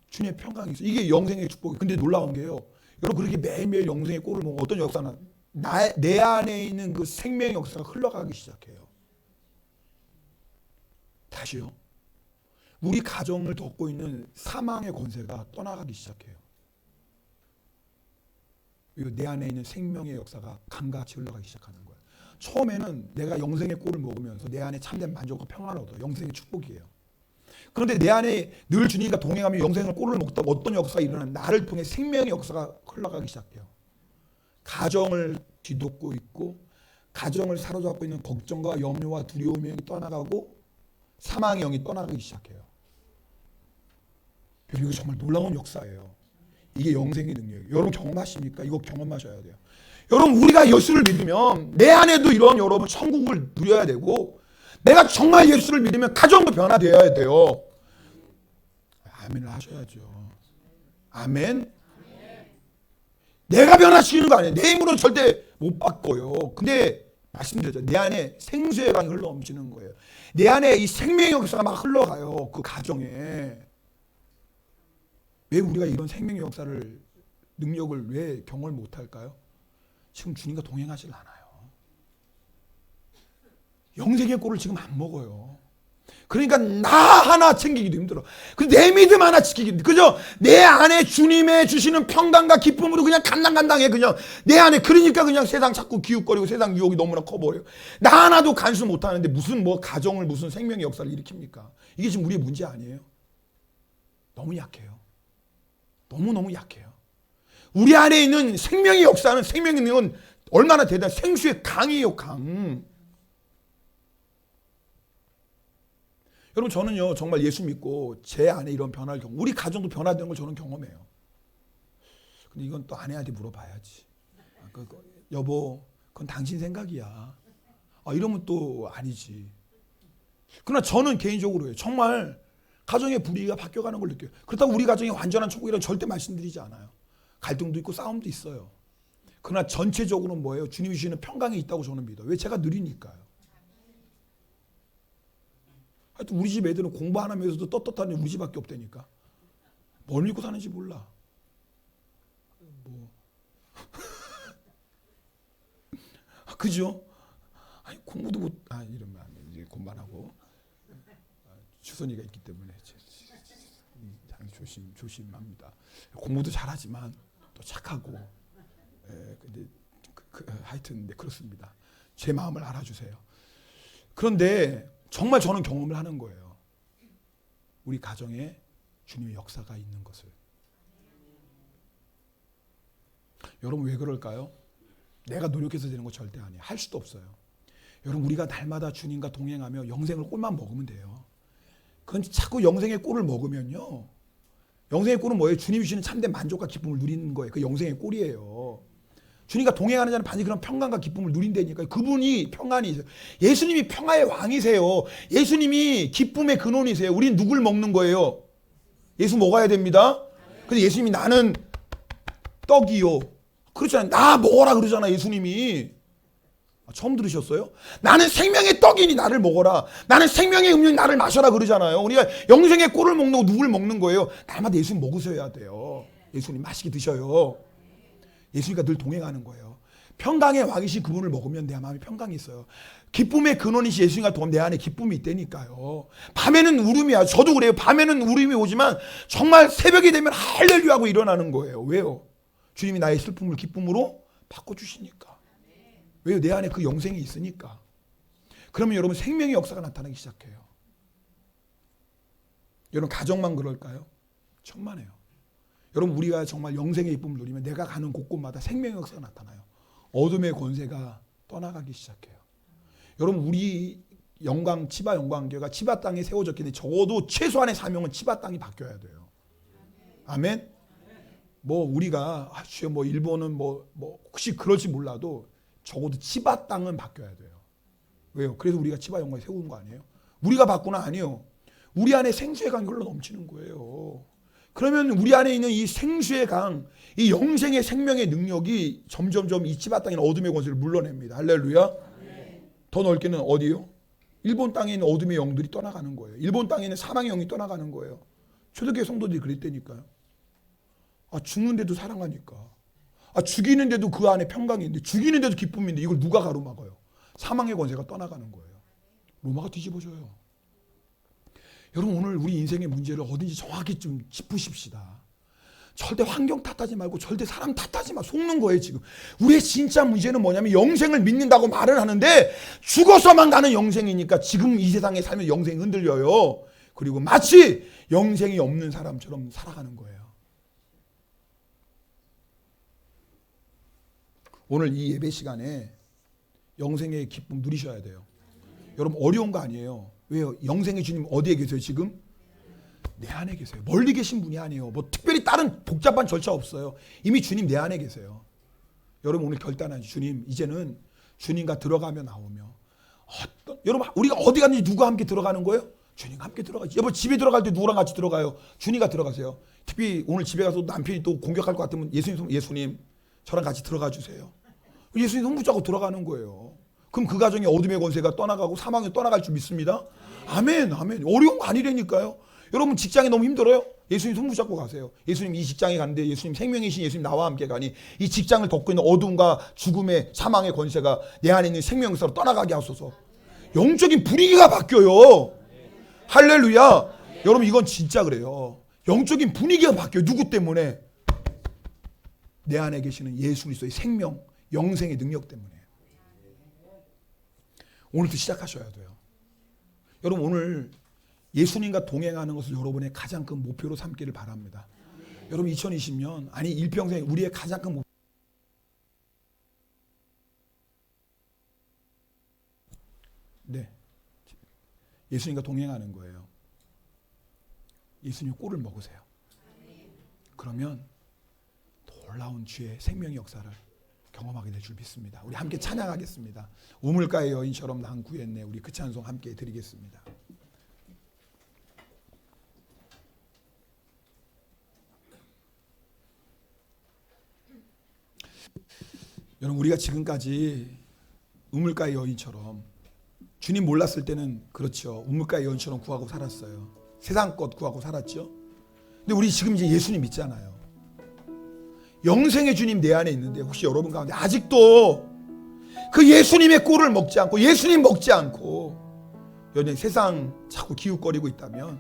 주님의 평강이 있어요. 이게 영생의 축복이에요. 근데 놀라운 게요. 여러분 그렇게 매일매일 영생의 꼴을 먹으면 어떤 역사는 내 안에 있는 그 생명의 역사가 흘러가기 시작해요. 다시요. 우리 가정을 덮고 있는 사망의 권세가 떠나가기 시작해요. 그리고 내 안에 있는 생명의 역사가 강같이 흘러가기 시작하는 거예요. 처음에는 내가 영생의 꼴을 먹으면서 내 안에 참된 만족과 평안을 얻어요. 영생의 축복이에요. 그런데 내 안에 늘 주님과 동행하며 영생의 꼴을 먹다 어떤 역사가 일어나는 나를 통해 생명의 역사가 흘러가기 시작해요. 가정을 뒤덮고 있고 가정을 사로잡고 있는 걱정과 염려와 두려움이 떠나가고 사망의 영이 떠나가기 시작해요. 이거 정말 놀라운 역사예요. 이게 영생의 능력이에요. 여러분 경험하십니까? 이거 경험하셔야 돼요. 여러분 우리가 예수를 믿으면 내 안에도 이런 여러분 천국을 누려야 되고 내가 정말 예수를 믿으면 가정도 변화되어야 돼요. 아멘을 하셔야죠. 아멘. 내가 변화시키는 거 아니에요. 내 힘으로는 절대 못 바꿔요. 근데 말씀드렸죠. 내 안에 생수의 강이 흘러넘치는 거예요. 내 안에 이 생명의 역사가 막 흘러가요. 그 가정에. 왜 우리가 이런 생명의 역사를 능력을 왜 경험을 못할까요? 지금 주님과 동행하질 않아요. 영생의 꼴을 지금 안 먹어요. 그러니까 나 하나 챙기기도 힘들어. 내 믿음 하나 지키기도 힘들어. 그죠? 내 안에 주님의 주시는 평강과 기쁨으로 그냥 간당간당해. 그냥 내 안에. 그러니까 그냥 세상 자꾸 기웃거리고 세상 유혹이 너무나 커버려요. 나 하나도 간수 못하는데 무슨 뭐 가정을 무슨 생명의 역사를 일으킵니까? 이게 지금 우리의 문제 아니에요? 너무 약해요. 너무너무 약해요. 우리 안에 있는 생명의 역사는 생명의 능력은 얼마나 대단해. 생수의 강이에요. 강. 여러분 저는요 정말 예수 믿고 제 안에 이런 변화를 우리 가정도 변화되는 걸 저는 경험해요. 근데 이건 또 아내한테 물어봐야지. 여보 그건 당신 생각이야. 이러면 또 아니지. 그러나 저는 개인적으로요 정말 가정의 분위기가 바뀌어가는 걸 느껴요. 그렇다고 우리 가정이 완전한 천국이라는 절대 말씀드리지 않아요. 갈등도 있고 싸움도 있어요. 그러나 전체적으로는 뭐예요? 주님이 주시는 평강이 있다고 저는 믿어요. 왜? 제가 느리니까요. 하여튼 우리 집 애들은 공부 안 하면서도 떳떳한 우리 집밖에 없다니까. 뭘 믿고 사는지 몰라. 뭐 그죠? 아니 공부도 못 이러면 안 돼. 이제 그만하고 주선이가 있기 때문에 조심합니다. 공부도 잘하지만 또 착하고. 근데 하여튼 네, 그렇습니다. 제 마음을 알아주세요. 그런데 정말 저는 경험을 하는 거예요. 우리 가정에 주님의 역사가 있는 것을. 여러분 왜 그럴까요? 내가 노력해서 되는 거 절대 아니에요. 할 수도 없어요. 여러분 우리가 날마다 주님과 동행하며 영생을 꼴만 먹으면 돼요. 그건 자꾸 영생의 꼴을 먹으면요. 영생의 꼴은 뭐예요? 주님이 주시는 참된 만족과 기쁨을 누리는 거예요. 그 영생의 꼴이에요. 주님과 동행하는 자는 반드시 그런 평강과 기쁨을 누린다니까요. 그분이 평안이 있어요. 예수님이 평화의 왕이세요. 예수님이 기쁨의 근원이세요. 우린 누굴 먹는 거예요? 예수 먹어야 됩니다. 근데 예수님이 나는 떡이요. 그렇잖아요. 나 먹어라 그러잖아요. 예수님이. 처음 들으셨어요? 나는 생명의 떡이니 나를 먹어라. 나는 생명의 음료니 나를 마셔라 그러잖아요. 우리가 영생의 꼴을 먹는 거 누굴 먹는 거예요? 날마다 예수님 먹으셔야 돼요. 예수님 맛있게 드셔요. 예수님과 늘 동행하는 거예요. 평강의 왕이신 그분을 먹으면 내 마음에 평강이 있어요. 기쁨의 근원이신 예수님과 동행하면 내 안에 기쁨이 있다니까요. 밤에는 울음이야. 저도 그래요. 밤에는 울음이 오지만 정말 새벽이 되면 할렐루야 하고 일어나는 거예요. 왜요? 주님이 나의 슬픔을 기쁨으로 바꿔주시니까. 왜요? 내 안에 그 영생이 있으니까. 그러면 여러분 생명의 역사가 나타나기 시작해요. 여러분 가정만 그럴까요? 천만에요. 여러분 우리가 정말 영생의 기쁨을 누리면 내가 가는 곳곳마다 생명의 역사가 나타나요. 어둠의 권세가 떠나가기 시작해요. 여러분 우리 치바 영광교회가 치바 땅에 세워졌기 때문에 적어도 최소한의 사명은 치바 땅이 바뀌어야 돼요. 아멘. 뭐 우리가 주여 뭐 일본은 뭐 혹시 그럴지 몰라도 적어도 치바 땅은 바뀌어야 돼요. 왜요? 그래서 우리가 치바 영광에 세운 거 아니에요? 우리가 바꾸나 아니에요. 우리 안에 생수의 강이 흘러 넘치는 거예요. 그러면 우리 안에 있는 이 생수의 강, 이 영생의 생명의 능력이 점점점 이 치바 땅에 있는 어둠의 권세를 물러냅니다. 할렐루야. 더 넓게는 어디요? 일본 땅에 있는 어둠의 영들이 떠나가는 거예요. 일본 땅에 있는 사망의 영이 떠나가는 거예요. 초대교회 성도들이 그랬다니까요. 죽는데도 사랑하니까. 죽이는데도 그 안에 평강이 있는데, 죽이는데도 기쁨인데 이걸 누가 가로막아요? 사망의 권세가 떠나가는 거예요. 로마가 뒤집어져요. 여러분 오늘 우리 인생의 문제를 어딘지 정확히 좀 짚으십시다. 절대 환경 탓하지 말고 절대 사람 탓하지 마. 속는 거예요 지금. 우리의 진짜 문제는 뭐냐면 영생을 믿는다고 말을 하는데 죽어서만 가는 영생이니까 지금 이 세상에 살면 영생이 흔들려요. 그리고 마치 영생이 없는 사람처럼 살아가는 거예요. 오늘 이 예배 시간에 영생의 기쁨 누리셔야 돼요. 여러분 어려운 거 아니에요. 왜요? 영생의 주님 어디에 계세요 지금? 내 안에 계세요. 멀리 계신 분이 아니에요. 뭐 특별히 다른 복잡한 절차 없어요. 이미 주님 내 안에 계세요. 여러분 오늘 결단하죠. 주님 이제는 주님과 들어가며 나오며 여러분 우리가 어디 갔는지 누구와 함께 들어가는 거예요? 주님과 함께 들어가죠. 여러분 집에 들어갈 때 누구랑 같이 들어가요? 주님과 들어가세요. 특히 오늘 집에 가서 남편이 또 공격할 것 같으면 예수님 저랑 같이 들어가 주세요. 예수님 손 붙잡고 들어가는 거예요. 그럼 그 가정에 어둠의 권세가 떠나가고 사망에 떠나갈 줄 믿습니다. 아멘, 아멘. 어려운 거 아니라니까요. 여러분 직장이 너무 힘들어요? 예수님 손 붙잡고 가세요. 예수님 이 직장에 가는데 예수님 생명이신 예수님 나와 함께 가니 이 직장을 덮고 있는 어둠과 죽음의 사망의 권세가 내 안에 있는 생명사로 떠나가게 하소서. 영적인 분위기가 바뀌어요. 할렐루야. 여러분 이건 진짜 그래요. 영적인 분위기가 바뀌어요. 누구 때문에? 내 안에 계시는 예수 그리스도의 생명, 영생의 능력 때문에. 오늘부터 시작하셔야 돼요. 여러분 오늘 예수님과 동행하는 것을 여러분의 가장 큰 목표로 삼기를 바랍니다. 여러분 2020년 아니 일평생 우리의 가장 큰 목표. 네, 예수님과 동행하는 거예요. 예수님 꼴을 먹으세요. 그러면 놀라운 주의 생명의 역사를 경험하게 될 줄 믿습니다. 우리 함께 찬양하겠습니다. 우물가의 여인처럼 난 구했네. 우리 그 찬송 함께 드리겠습니다. 여러분 우리가 지금까지 우물가의 여인처럼 주님 몰랐을 때는 그렇죠. 우물가의 여인처럼 구하고 살았어요. 세상 것 구하고 살았죠. 근데 우리 지금 이제 예수님 믿잖아요. 영생의 주님 내 안에 있는데 혹시 여러분 가운데 아직도 그 예수님의 꼴을 먹지 않고 예수님 먹지 않고 여전히 세상 자꾸 기웃거리고 있다면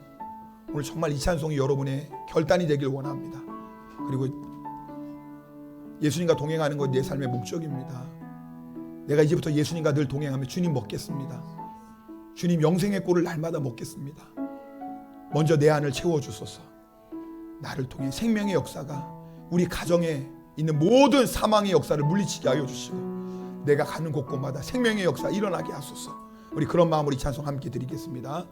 오늘 정말 이 찬송이 여러분의 결단이 되길 원합니다. 그리고 예수님과 동행하는 것 내 삶의 목적입니다. 내가 이제부터 예수님과 늘 동행하며 주님 먹겠습니다. 주님 영생의 꼴을 날마다 먹겠습니다. 먼저 내 안을 채워주소서. 나를 통해 생명의 역사가 우리 가정에 있는 모든 사망의 역사를 물리치게 하여 주시고 내가 가는 곳곳마다 생명의 역사 일어나게 하소서. 우리 그런 마음으로 이 찬송 함께 드리겠습니다.